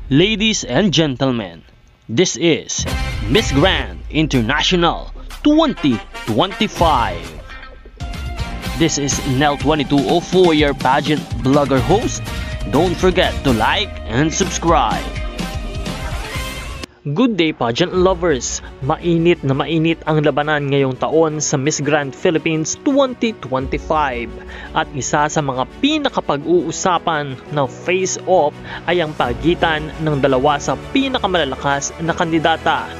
Ladies and gentlemen, this is Miss Grand International 2025. This is Nel 2204, your pageant blogger host. Don't forget to like and subscribe. Good day pageant lovers! Mainit na mainit ang labanan ngayong taon sa Miss Grand Philippines 2025 at isa sa mga pinakapag-uusapan ng face-off ay ang pagitan ng dalawa sa pinakamalalakas na kandidata,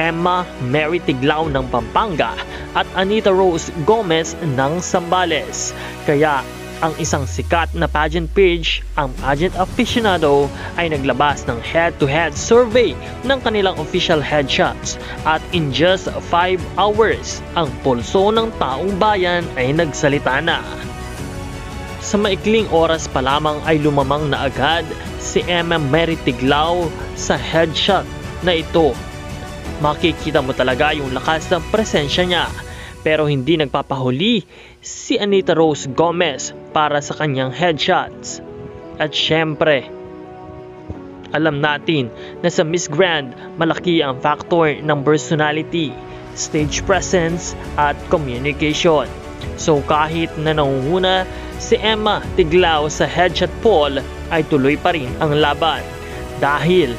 Emma Mary Tiglao ng Pampanga at Anita Rose Gomez ng Zambales. Kaya ang isang sikat na pageant page, ang Pageant Aficionado, ay naglabas ng head-to-head survey ng kanilang official headshots at in just 5 hours, ang pulso ng taong bayan ay nagsalita na. Sa maikling oras pa lamang ay lumamang na agad si Emma Mary Tiglao sa headshot na ito. Makikita mo talaga yung lakas ng presensya niya. Pero hindi nagpapahuli si Anita Rose Gomez para sa kanyang headshots. At syempre, alam natin na sa Miss Grand, malaki ang factor ng personality, stage presence at communication. So kahit na nangunguna si Emma Tiglao sa headshot poll, ay tuloy pa rin ang laban. Dahil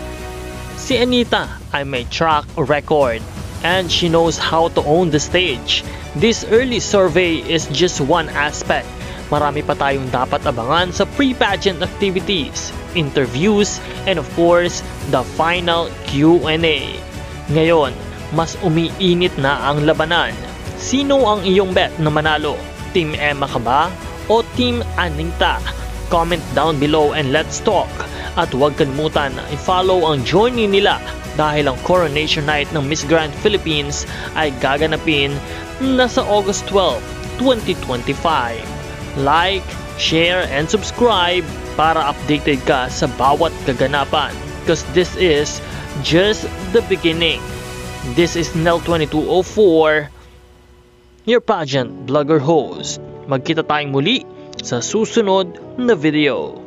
si Anita ay may track record and she knows how to own the stage. This early survey is just one aspect. Marami pa tayong dapat abangan sa pre-pageant activities, interviews, and of course, the final Q&A. Ngayon, mas umiinit na ang labanan. Sino ang iyong bet na manalo? Team Emma ka ba? O Team Anita? Comment down below and let's talk. At huwag kalimutan na i-follow ang journey nila dahil ang Coronation Night ng Miss Grand Philippines ay gaganapin na sa August 12, 2025. Like, share, and subscribe para updated ka sa bawat kaganapan because this is just the beginning. This is Nel 2204, your pageant blogger host. Magkita tayong muli sa susunod na video.